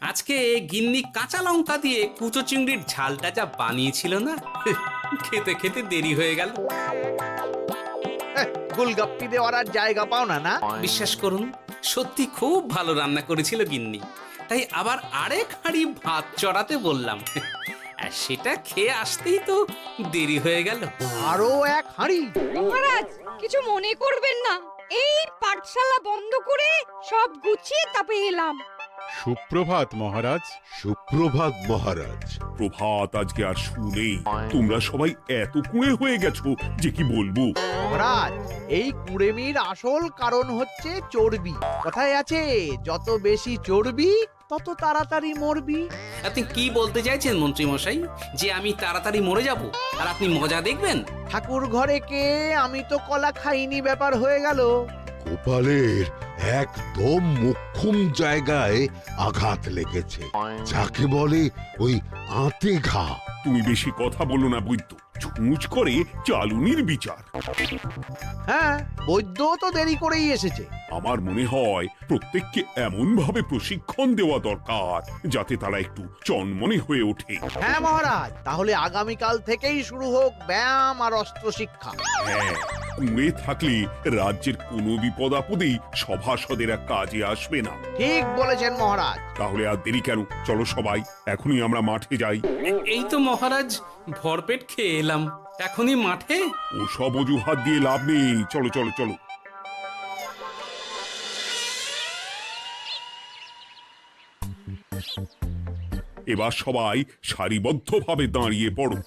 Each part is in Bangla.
আজকে গিন্নি কাঁচা লঙ্কা দিয়ে কুচো চিংড়ির ঝালটা যা বানিয়েছিল না, খেতে খেতে দেরি হয়ে গেল। গোলগাপ্পি দেওয়ার আর জায়গা পাও না না? বিশ্বাস করুন, সত্যি খুব ভালো রান্না করেছিল গিন্নি। তাই আবার আরেক হাঁড়ি ভাত চড়াতে বললাম। আর সেটা খেয়ে আসতেই তো দেরি হয়ে গেল। আরো এক হাঁড়ি? মহারাজ কিছু মনে করবেন না, এই পাঠশালা বন্ধ করে সব গুছিয়ে তবে এলাম। সুপ্রভাত মহারাজ। সুপ্রভাত মহারাজ। প্রভাত আজকে আর শুনেই। তোমরা সবাই এত কুঁড়ে হয়ে গেছো যে কি বলবো। মহারাজ, এই কুড়েমির আসল কারণ হচ্ছে চর্বি। কথায় আছে, যত বেশি চর্বি তত তাড়াতাড়ি মরবি। আপনি কি বলতে চাইছেন মন্ত্রী মশাই, যে আমি তাড়াতাড়ি মরে যাব আর আপনি মজা দেখবেন? ঠাকুর ঘরে কে, আমি তো কলা খাইনি ব্যাপার হয়ে গেল। গোপালের একদম মোক্ষম জায়গায় আঘাত লেগেছে, যাকে বলে ওই আঁতে ঘা। তুমি বেশি কথা বলো না বৈদ্য, ছুঁচ করে চালুনির বিচার। হ্যাঁ, বৈদ্য তো দেরি করেই এসেছে। আমার মনে হয় প্রত্যেককে এমন ভাবে প্রশিক্ষণ দেওয়া দরকার যাতে তারা একটু চনমনে হয়ে ওঠে। হ্যাঁ মহারাজ, তাহলে আগামীকাল থেকেই শুরু হোক ব্যায়াম আর অস্ত্র শিক্ষা। হ্যাঁ, কুঁড়ে থাকলে রাজ্যের কোনো বিপদ আপদেই সভাসদেরা কাজে আসবে না। ঠিক বলেছেন মহারাজ। তাহলে আর দেরি কেন, চলো সবাই এখনই আমরা মাঠে যাই। এই তো মহারাজ ভরপেট খেয়ে এলাম, এখনই মাঠে? ও সব অজুহাত দিয়ে লাভ নেই, চলো চলো চলো। এবার সবাই সারিবদ্ধভাবে দাঁড়িয়ে পড়ো।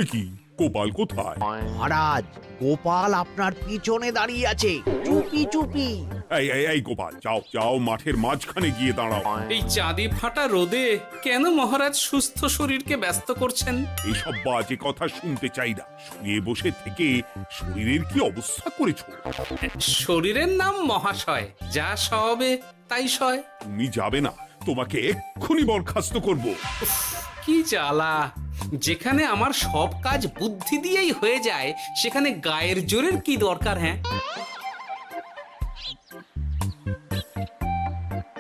এ কি, গোপাল কোথায়? মহারাজ, গোপাল আপনার পিছনে দাঁড়িয়ে আছে, চুপি চুপি। এই এই এই গোপাল, যাও যাও, মাঠের মাঝখানে গিয়ে দাঁড়াও। এই চাঁদি ফাটা রোদে কেন মহারাজ সুস্থ শরীরকে ব্যস্ত করছেন? এইসব বাজে কথা শুনতে চাই না। শুয়ে বসে থেকে শরীরের কি অবস্থা করেছো? শরীরের নাম মহাশয়, যা সবে তাই সয়। তুমি যাবে না, তোমাকে এক্ষুনি বরখাস্ত করব। কি জ্বালা! যেখানে আমার সব কাজ বুদ্ধি দিয়েই হয়ে যায়, সেখানে গায়ের জোরের কি দরকার? হ্যাঁ,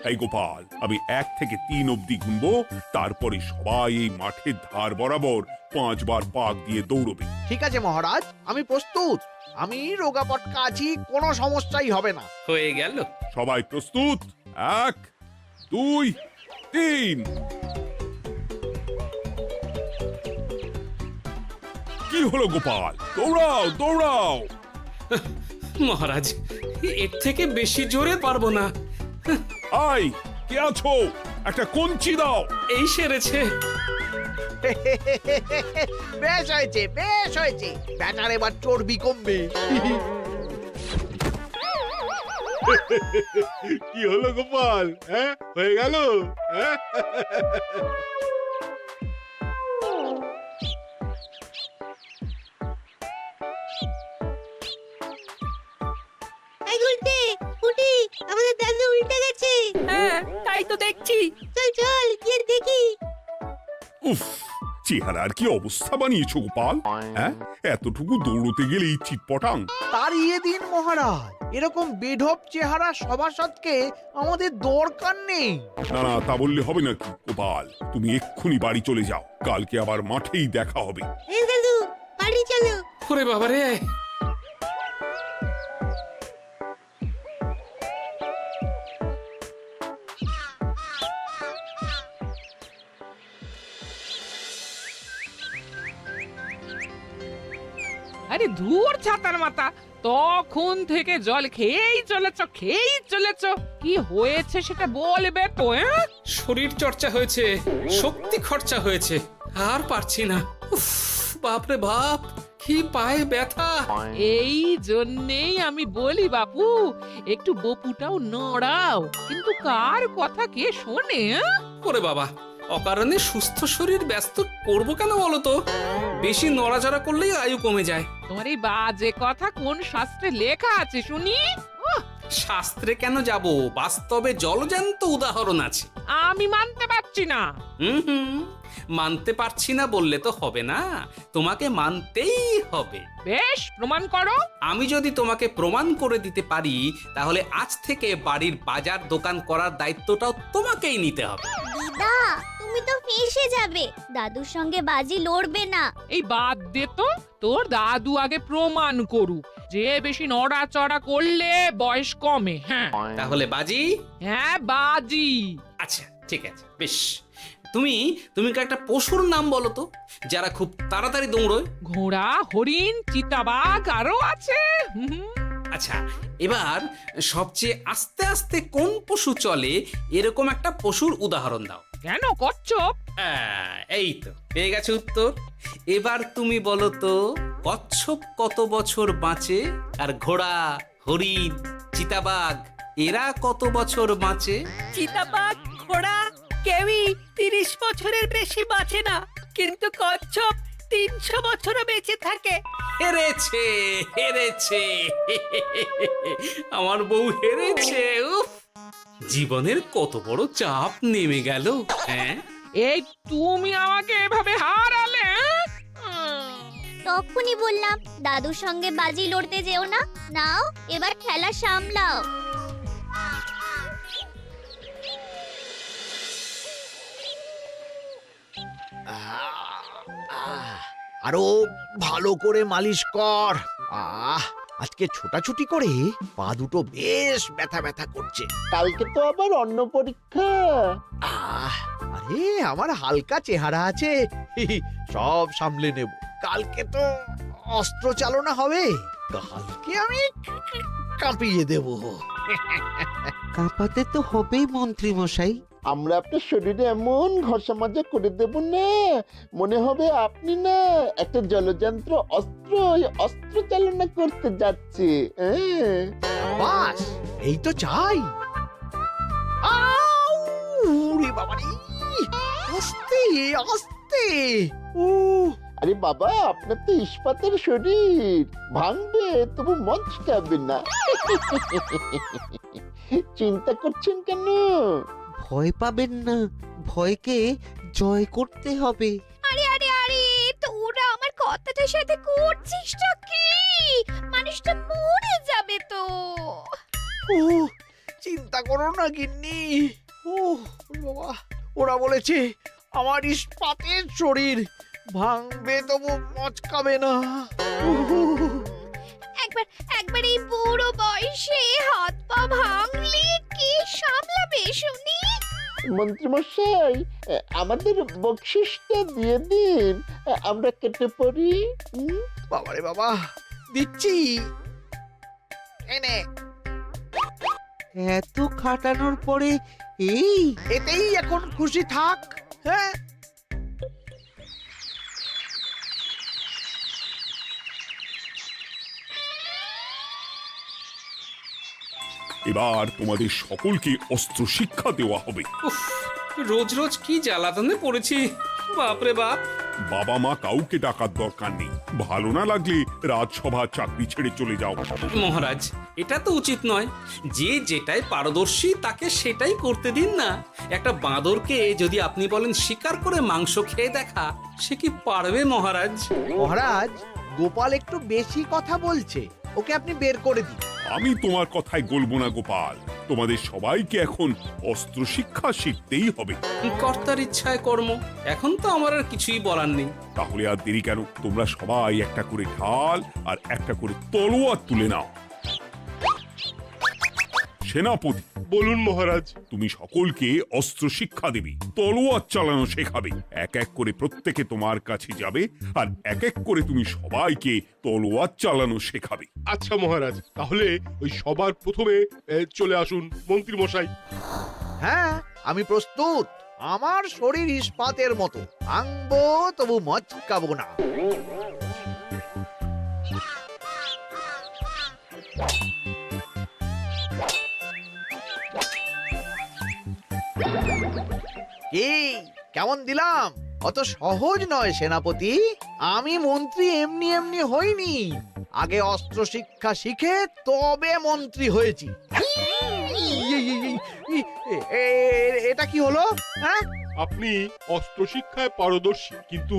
এই গোপাল, আমি 1 থেকে 3 অব্দি গুনবো, তারপরে সবাই এই মাঠের ধার বরাবর 5 বার পাক দিয়ে দৌড়বে। ঠিক আছে মহারাজ, আমি প্রস্তুত। আমি রোগা পটকা আছি, কোনো সমস্যাই হবে না। হয়ে গেল। সবাই প্রস্তুত? 1 2 3। কি হলো গোপাল, দৌড়াও দৌড়াও। মহারাজ, এর থেকে বেশি জোরে পারবো না। আই, কে আছো? একটা কঞ্চি দাও। এই সেরেছে। বেশ হয়েছে, বেশ হয়েছে। ব্যাটার এবার চর্বি কমবে। কি হলো গোপাল, হ্যাঁ হয়ে গেল? হ্যাঁ? এই গুলটে, উঠি, আমাদের দাদু উল্টে গেছে। হ্যাঁ, তাই তো দেখছি। চল চল গিয়ে দেখি। উফ, চেহারার কি অবস্থা বানিয়েছো গোপাল, হ্যাঁ? এতটুকু দৌড়তে গেলেই চিটপটাং। তাড়িয়ে দিন মহারাজ, এরকম বেঢপ চেহারা সভাসদকে আমাদের দরকার নেই। না না, তা বললে হবে নাকি গোপাল? তুমি এক্ষুনি বাড়ি চলে যাও, কালকে আবার মাঠেই দেখা হবে। এই দাদু, বাড়ি চলো। ওরে বাবারে! আরে ধুর ছাতার মাথা, তখন থেকে জল খেয়েই চলেছ। কি হয়েছে সেটা বলবে তো? শরীর চর্চা হয়েছে, শক্তি খরচা হয়েছে, আর পারছি না। উফ, বাপরে বাপ, কি পায়ে ব্যথা! এই জন্যেই আমি বলি বাপু, একটু বপুটাও নড়াও, কিন্তু কার কথা কে শোনে? ওরে বাবা, অকারণে সুস্থ শরীর ব্যস্ত করবো কেন বলো তো? বেশি নড়াচড়া করলেই আয়ু কমে যায়। তোমার এই বাজে কথা কোন শাস্ত্রে লেখা আছে শুনি? শাস্ত্রে কেন যাব, বাস্তবে জলজ্যান্ত উদাহরণ আছে। আমি মানতে পারছি না। হুম, মানতে পারছি না বললে তো হবে না, তোমাকে মানতেই হবে। বেশ, প্রমাণ করো। আমি যদি তোমাকে প্রমাণ করে দিতে পারি, তাহলে আজ থেকে বাড়ির বাজার দোকান করার দায়িত্বটাও তোমাকেই নিতে হবে। দিদা তুমি তো ফেঁসে যাবে, দাদুর সঙ্গে বাজি লড়বে না। এই বাদ দে তো, তোর দাদু আগে প্রমাণ করুক যে বেশি নড়াচড়া করলে বয়স কমে। হ্যাঁ তাহলে বাজি। হ্যাঁ বাজি। আচ্ছা ঠিক আছে, বেশ। তুমি একটা পশুর নাম বলো তো, যারা খুব তাড়াতাড়ি দৌড়য়। ঘোড়া, হরিণ, চিতাবাঘ আরো আছে। আচ্ছা, এবার সবচেয়ে আস্তে আস্তে কোন পশু চলে, এরকম একটা পশুর উদাহরণ দাও। কেন কচ্ছপ? এই তো পেয়ে গেছে উত্তর। এবার তুমি বলো তো, কচ্ছপ কত বছর বাঁচে, আর ঘোড়া, হরিণ, চিতাবাঘ এরা কত বছর বাঁচে? চিতাবাঘ, ঘোড়া কেউই 30 বছরের বেশি বাঁচে না, কিন্তু কচ্ছপ 300 বছরও বেঁচে থাকে। হেরেছে, হেরেছে, আমার বউ হেরেছে। উফ, জীবনের কত বড় চাপ নেমে গেল। হ্যাঁ, এই তুমি আমাকে এভাবে হারালে। তখনই বললাম দাদুর সঙ্গে বাজি লড়তে যেও না। নাও এবার খেলা সামলাও। আরো ভালো করে মালিশ কর। আজকে ছোটাছুটি করে পা দুটো বেশ ব্যথা ব্যথা করছে। কালকে তো আবার অন্য পরীক্ষা। আরে আমার হালকা চেহারা আছে, সব সামলে নেব। কালকে তো অস্ত্র চালনা হবে, কালকে আমি কাঁপিয়ে দেব। কাঁপাতে তো হবেই মন্ত্রী মশাই। আমরা আপনার শরীরে এমন ঘষা মাজা করে দেব না, মনে হবে আপনি না একটা জলযন্ত্র অস্ত্র চালনা করতে যাচ্ছে। বাস এই তো চাই। বাবারি, আস্তে আস্তে। আরে বাবা, আপনার তো ইস্পাতের শরীর, ভাঙবে তবু মচকাবে না। চিন্তা করছেন কেন? ভয় পাবেন না, ভয়কে জয় করতে হবে। আরে আরে আরে, তোরা আমার কথাটার সাথে করছিসটা কি? মানুষটা মরে যাবে তো। চিন্তা করো না গিন্নি। বাবা, ওরা বলেছে আমার ইস্পাতের শরীর, ভাঙবে তবু মচকাবে না। একবার এই বুড়ো বয়সে হাত পা ভাঙলে কি সামলাবে শুনি? মন্ত্রী মশাই, আমাদের বকশিসটা দিয়ে দিন, আমরা কেটে পড়ি। বাবারে বাবা, দিচ্ছি, এনে। এত খাটানোর পরে এতেই এখন খুশি থাক। হ্যাঁ, এবার তোমাদের সকলকে অস্ত্র শিক্ষা দেওয়া হবে। উফ, রোজ রোজ কি জ্বালাতনে পড়েছি, বাপরে বাপ। বাবা মা কাউকে ডাকার দরকার নেই, ভালো না লাগলে রাজসভা চাকরি ছেড়ে চলে যাও। মহারাজ, এটা তো উচিত নয়। যে যেটাই পারদর্শী তাকে সেটাই করতে দিন না। একটা বাঁদরকে যদি আপনি বলেন শিকার করে মাংস খেয়ে দেখা, সে কি পারবে মহারাজ? মহারাজ, গোপাল একটু বেশি কথা বলছে, ওকে আপনি বের করে দিন। আমি তোমার কথায় গলবো না গোপাল, তোমাদের সবাইকে এখন অস্ত্র শিক্ষা শিখতেই হবে। কর্তার ইচ্ছায় কর্ম, এখন তো আমার আর কিছুই বলার নেই। তাহলে আর দেরি কেন, তোমরা সবাই একটা করে ঢাল আর একটা করে তলোয়ার তুলে নাও। সেনাপতি, বলুন মহারাজ। তুমি সকলকে অস্ত্র শিক্ষা দেবে, তলোয়ার চালানো শেখাবে। এক এক করে প্রত্যেকে তোমার কাছে যাবে আর এক এক করে তুমি সবাইকে তলোয়ার চালানো শেখাবে। আচ্ছা মহারাজ, তাহলে ওই সবার প্রথমে চলে আসুন মন্ত্রী মশাই। হ্যাঁ, আমি প্রস্তুত। আমার শরীর ইস্পাতের মতো, ভাঙবো তবু মচকাবো না। কি কেমন দিলাম? অত সহজ নয় সেনাপতি। আমি মন্ত্রী এমনি এমনি হইনি, আগে অস্ত্র শিক্ষা শিখে তবে মন্ত্রী হয়েছি। এটা কি হলো? হ্যাঁ, আপনি অস্ত্র শিক্ষায় পারদর্শী, কিন্তু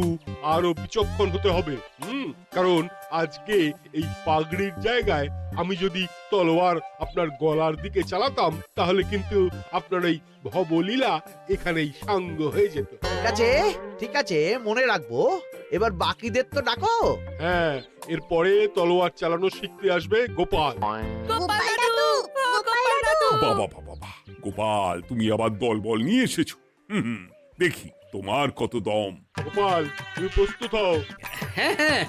আরো বিচক্ষণ হতে হবে। কারণ আজকে এই পাগড়ির জায়গায় আমি যদি তলোয়ার আপনার গলার দিকে চালাতাম, তাহলে কিন্তু আপনার এই ভবলীলা এখানেই সাঙ্গ হয়ে যেত। ঠিক আছে, মনে রাখবো। এবার বাকিদের তো ডাকো। হ্যাঁ, এরপরে তলোয়ার চালানো শিখতে আসবে গোপাল। গোপাল দাদু, গোপাল দাদু। বাবা বাবা বাবা, গোপাল তুমি আবার দল বল নিয়ে এসেছো। দেখি তোমার কত দম। গোপাল, তুমি প্রস্তুত হও। হ্যাঁ হ্যাঁ,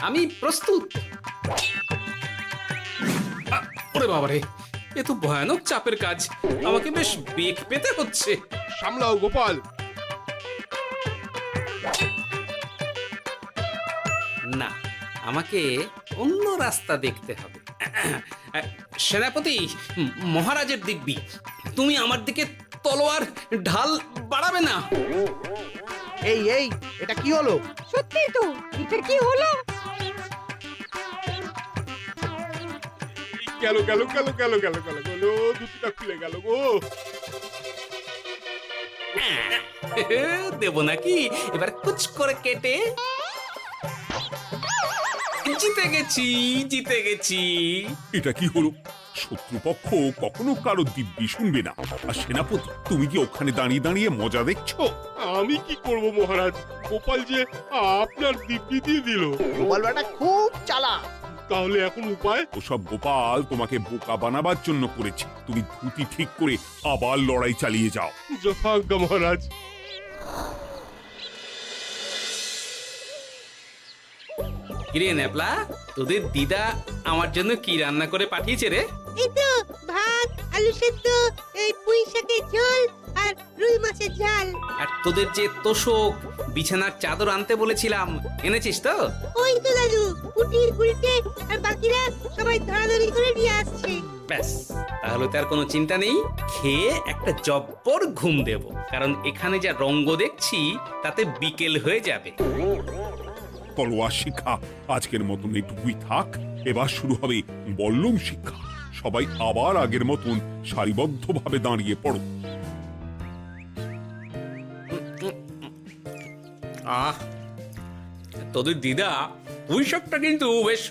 আমি প্রস্তুত। ওরে বাবারে, এ তো ভয়ানক চাপের কাজ। আমাকে বেশ বেগ পেতে হচ্ছে। সামলাও গোপাল। না, আমাকে অন্য রাস্তা দেখতে হবে। সেনাপতি, মহারাজের দিব্যি, তুমি আমার দিকে তলোয়ার ঢাল বাড়াবে না। এই এটা কি হলো? সত্যি তো, এটা কি হলো? গেল গেল গেল গেল গেল গেল গেল, দুটিটা খুলে গেল গো। দেব নাকি এবার কুচ করে কেটে? জিতে গেছি, জিতে গেছি। এটা কি হলো? শত্রুপক্ষ কখনো কারো দিব্যি শুনবে না। আর সেনাপতি, তুমি কি ওখানে দাঁড়িয়ে দাঁড়িয়ে মজা দেখছো? আমি কি করব মহারাজ, গোপাল যে আপনার দিব্যি দিয়ে দিল। গোপাল বেটা খুব চালাক। তাহলে এখন উপায়? ওসব গোপাল তোমাকে বোকা বানাবার জন্য করেছে। তুমি ধুতি ঠিক করে আবার লড়াই চালিয়ে যাও। যথাজ্ঞা মহারাজ। কিরে ন্যাপলা, তোদের দিদা আমার জন্য কি রান্না করে পাঠিয়েছে রে? এই তো ভাত, আলু সেদ্ধ, এই পুঁই শাকের ঝোল আর রুই মাছের ঝাল। আর তোদের যে তোষক, বিছানার চাদর আনতে বলেছিলাম, এনেছিস তো? ওই তো দাদু, পুটির গুলটে আর বাকিরা সবাই ধরাধরি করে নিয়ে আসছে। ব্যাস, তাহলে তার কোনো চিন্তা নেই। খেয়ে একটা জব্বর ঘুম দেব, কারণ এখানে যা রঙ্গ দেখছি তাতে বিকেল হয়ে যাবে। তলোয়ার শিক্ষা আজকের মতন এটুকুই থাক। এবার শুরু হবে বল্লম শিক্ষা। সবাই আবার আগের মতন সারিবদ্ধভাবে দাঁড়িয়ে পড়ো। আহ, তোদের দিদা ওই সবটা কিন্তু বেশ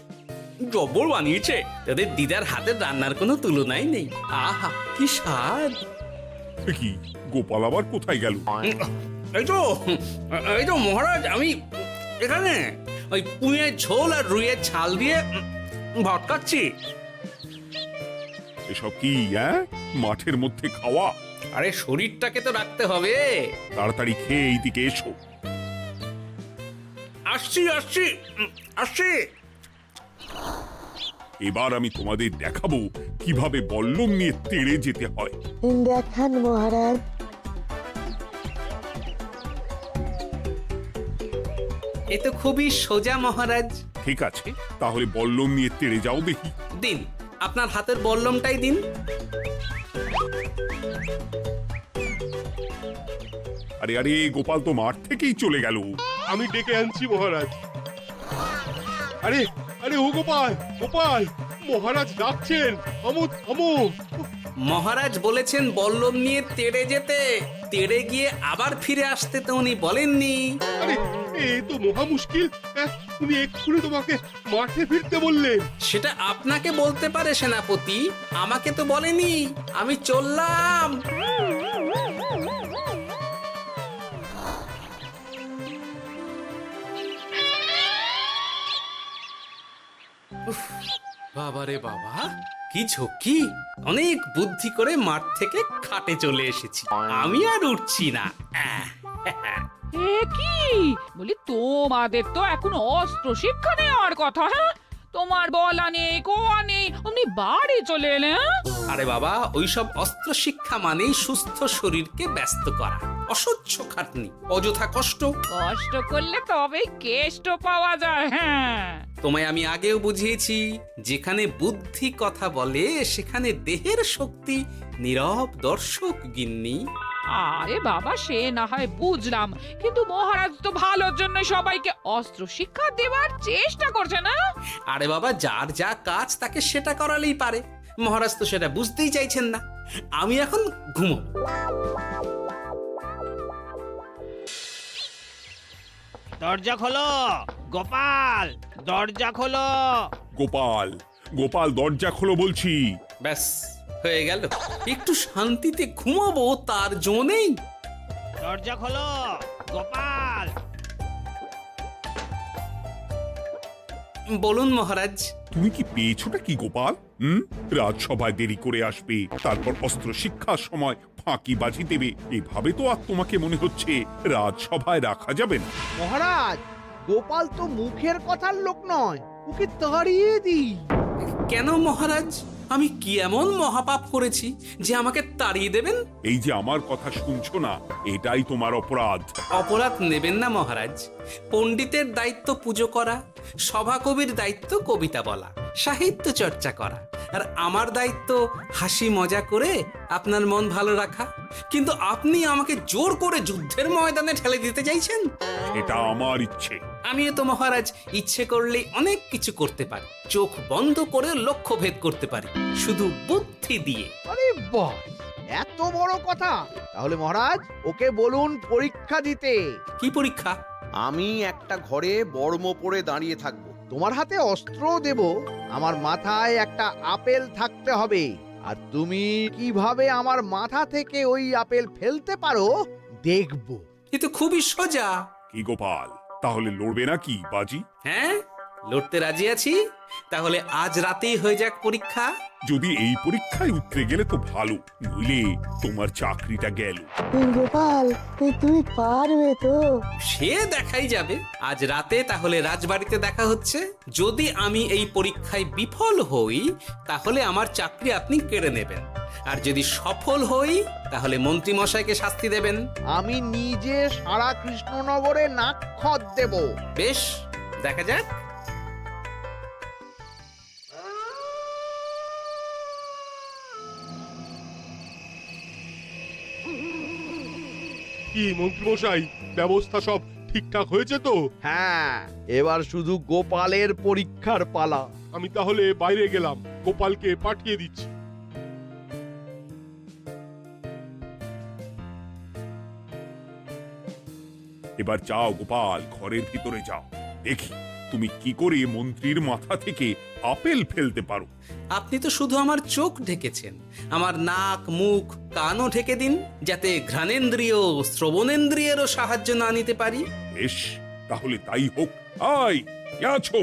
জব্বর বানিয়েছে। তোদের দিদার হাতের রান্নার কোনো তুলনাই নেই। আহা, কি স্বাদ! এ কি, গোপাল আবার কোথায় গেল? এই তো মহারাজ, আমি এখানে ওই পুঁয়ের ঝোল আর রুইয়ের ছাল দিয়ে ভটকাচ্ছি। এসব কি মাঠের মধ্যে খাওয়া? আরে শরীরটাকে তো রাখতে হবে। তাড়াতাড়ি খেয়ে এইদিকে এসো। আসছি আসছি আসছি। এবার আমি তোমাদের দেখাবো কিভাবে বল্লম নিয়ে তেড়ে যেতে হয়। দেখান মহারাজ। এ তো খুবই সোজা মহারাজ। ঠিক আছে, তাহলে বল্লম নিয়ে তেড়ে যাও দেখি। দিন, আপনার হাতের বল্লমটাই দিন। আরে আরে, গোপাল তো মাঠ থেকেই চলে গেল। আমি ডেকে আনছি মহারাজ। আরে আরে, ও গোপাল, গোপাল, মহারাজ ডাকছেন, থামো থামো। মহারাজ বলেছেন বল্লম নিয়ে তেড়ে যেতে। তেড়ে গিয়ে আবার ফিরে আসতে তো উনি বলেননি। আরে, এ তো মহা মুশকিল। উনি এক্ষুনি তোমাকে মাঠে ফিরতে বললেন। সেটা আপনাকে বলতে পারে সেনাপতি, আমাকে তো বলেনি। আমি চললাম। বাবারে বাবা, কি ঝক্কি! অনেক বুদ্ধি করে মাঠ থেকে খাটে চলে এসেছি। আমি আর উঠছি না। এ কি বলি, তোমাদের তো এখন অস্ত্র শিক্ষা নেওয়ার কথা। হ্যাঁ, তোমার বলা নেই, কোয়া নেই, অমনি বাড়ি চলে এলে। আরে বাবা, ওইসব অস্ত্র শিক্ষা মানেই সুস্থ শরীরকে ব্যস্ত করা, অসহ্য খাটনি, অযথা কষ্ট। কষ্ট করলে তবেই কেষ্ট পাওয়া যায়। হ্যাঁ, তোমায় আমি আগেও বুঝিয়েছি, যেখানে বুদ্ধি কথা বলে সেখানে দেহের শক্তি নীরব দর্শক গিন্নি। আরে বাবা, সে না হয় বুঝলাম, কিন্তু মহারাজ তো ভালোর জন্য সবাইকে অস্ত্র শিক্ষা দেওয়ার চেষ্টা করছে না? আরে বাবা, যার যা কাজ তাকে সেটা করালেই পারে। মহারাজ তো সেটা বুঝতেই চাইছেন না। আমি এখন ঘুমো। দরজা খোলো গোপাল, দরজা খোলো। গোপাল, গোপাল দরজা খোলো বলছি। ব্যাস হয়ে গেল। একটু শান্তিতে ঘুমাবো তার জো নেই। দরজা খোলো গোপাল। বলুন মহারাজ। তুমি কি পেয়েছোটা কি গোপাল? রাজসভায় দেরি করে আসবে, তারপর অস্ত্র শিক্ষার সময় ফাঁকিবাজি দেবে, এভাবে তো আর তোমাকে মনে হচ্ছে রাজসভায় রাখা যাবে না। মহারাজ, গোপাল তো মুখের কথার লোক নয়, ওকে তাড়িয়ে দিই। কেন মহারাজ? আমি কি এমন মহাপাপ করেছি যে আমাকে তাড়িয়ে দেবেন? এই যে আমার কথা শুনছো না, এটাই তোমার অপরাধ। অপরাধ নেবেন না মহারাজ। পণ্ডিতের দায়িত্ব পুজো করা, সভাকবির দায়িত্ব কবিতা বলা, সাহিত্য চর্চা করা, আর আমার দায়িত্ব হাসি মজা করে আপনার মন ভালো রাখা। কিন্তু আপনি আমাকে জোর করে যুদ্ধের ময়দানে ঠেলে দিতে চাইছেন। এটা আমার ইচ্ছে। আমিও তো মহারাজ ইচ্ছে করলেই অনেক কিছু করতে পারি। চোখ বন্ধ করে লক্ষ্য ভেদ করতে পারি, শুধু বুদ্ধি দিয়ে। আরে বাহ, এত বড় কথা! তাহলে মহারাজ, ওকে বলুন পরীক্ষা দিতে। কি পরীক্ষা? আমি একটা ঘরে বর্ম পরে দাঁড়িয়ে থাকবো। তোমার হাতে অস্ত্র দেব, আমার মাথায় একটা আপেল থাকতে হবে, আর তুমি কিভাবে আমার মাথা থেকে ওই আপেল ফেলতে পারো দেখব। এ তো খুবই সোজা। কি গোপাল, তাহলে লড়বে নাকি বাজি? হ্যাঁ, লড়তে রাজি আছি। তাহলে আজ রাতেই হয়ে যাক পরীক্ষা। যদি এই পরীক্ষায় উতরে গেলে তো ভালো, নইলে তোমার চাকরিটা গেল। গোপাল, তুমি পারবে তো? সে দেখাই যাবে। আজ রাতে তাহলে রাজবাড়িতে দেখা হচ্ছে। যদি আমি এই পরীক্ষায় বিফল হই, তাহলে আমার চাকরি আপনি কেড়ে নেবেন। আর যদি সফল হই, তাহলে মন্ত্রী মশাইকে শাস্তি দেবেন। আমি নিজে সারা কৃষ্ণনগরে নাক্ষত দেব। বেশ, দেখা যাক। কি মন্ত্রীমশাই, ব্যবস্থা সব ঠিকঠাক হয়েছে তো? হ্যাঁ, এবার শুধু গোপালের পরীক্ষার পালা। আমি তাহলে বাইরে গেলাম, গোপালকে পাঠিয়ে দিচ্ছি। এবার যাও গোপাল, ঘরের ভিতরে যাও, দেখি তুমি কি করে মন্ত্রীর মাথা থেকে আপেল ফেলতে পারো। আপনি তো শুধু আমার চোখ ঢেকেছেন, আমার নাক, মুখ, কানও ঢেকে দিন, যাতে ঘ্রাণেন্দ্রিয়, শ্রবণেন্দ্রিয়েরও সাহায্য না নিতে পারি। বেশ, তাহলে তাই হোক। আয়, কে আছো?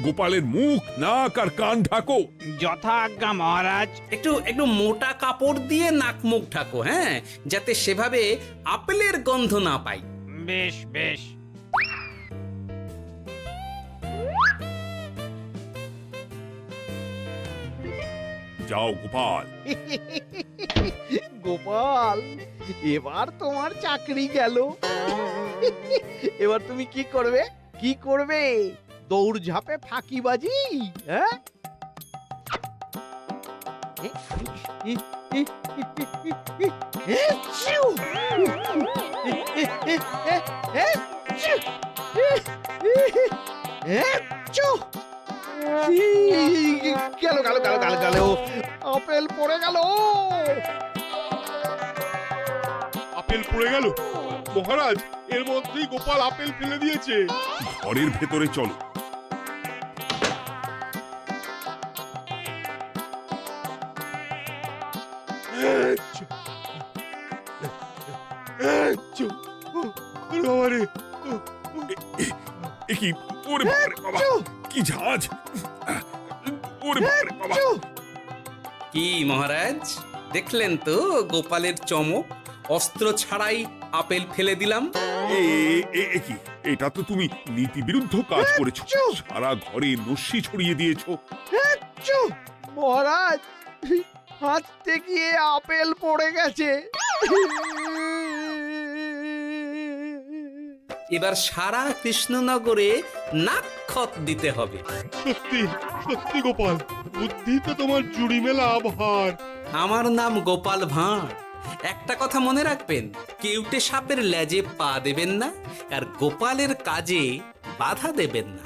গোপালের মুখ, নাক আর কান ঢাকো। যথা আজ্ঞা মহারাজ। একটু একটু মোটা কাপড় দিয়ে নাক মুখ ঢাকো, হ্যাঁ, যাতে সেভাবে আপেলের গন্ধ না পাই। বেশ বেশ। যাও গোপাল। গোপাল, এবার তোমার চাকরি গেল। এবার তুমি কি করবে? কি করবে? দৌড় ঝাঁপে ফাঁকিবাজি? হ্যাঁ? গেল গেল গেল গেল গেল, আপেল পড়ে গেল। আপেল পড়ে গেল? মহারাজ, এর মধ্যেই গোপাল আপেল ফেলে দিয়েছে। ঘরের ভেতরে চলো। কি ওরে বাবারে বাবা, কি ঝাঁজ! ওরে বাবারে বাবা। কি মহারাজ, দেখলেন তো গোপালের চমক? অস্ত্র ছাড়াই আপেল ফেলে দিলাম। কি, এটা তো তুমি নীতি বিরুদ্ধ কাজ করেছো। সারা ঘরে নস্যি ছড়িয়ে দিয়েছো। মহারাজ, হাঁটতে গিয়ে আপেল পড়ে গেছে। এবার সারা কৃষ্ণনগরে নাক্ষত দিতে হবে। সত্যি সত্যি গোপাল, বুদ্ধিতে তোমার জুড়ি মেলা ভার। আমার নাম গোপাল ভাঁড়। একটা কথা মনে রাখবেন, কেউটে সাপের লেজে পা দেবেন না, আর গোপালের কাজে বাধা দেবেন না।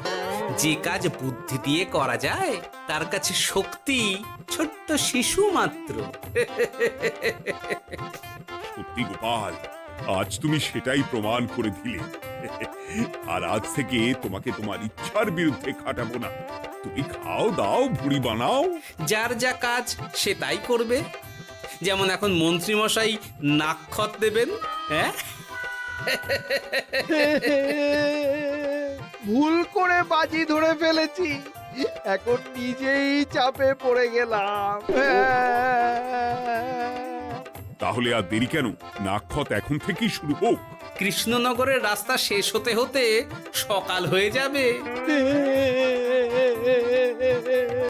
যে কাজ বুদ্ধি দিয়ে করা যায় তার কাছে শক্তি ছোট্ট শিশু মাত্র। সত্যি গোপাল, আজ তুমি সেটাই প্রমাণ করে দিলে। আর আজ থেকে তোমাকে তোমার ইচ্ছার বিরুদ্ধে খাটাবো না। তুমি খাও দাও, ভুড়ি বানাও। যার যা কাজ সে তাই করবে। যেমন এখন মন্ত্রী মশাই নাক্ষত দেবেন। হ্যাঁ, ভুল করে বাজি ধরে ফেলেছি, এখন নিজেই চাপে পড়ে গেলাম। তাহলে আর দেরি কেন? নাক্ষত এখন থেকেই শুরু হোক। কৃষ্ণনগরের রাস্তা শেষ হতে হতে সকাল হয়ে যাবে।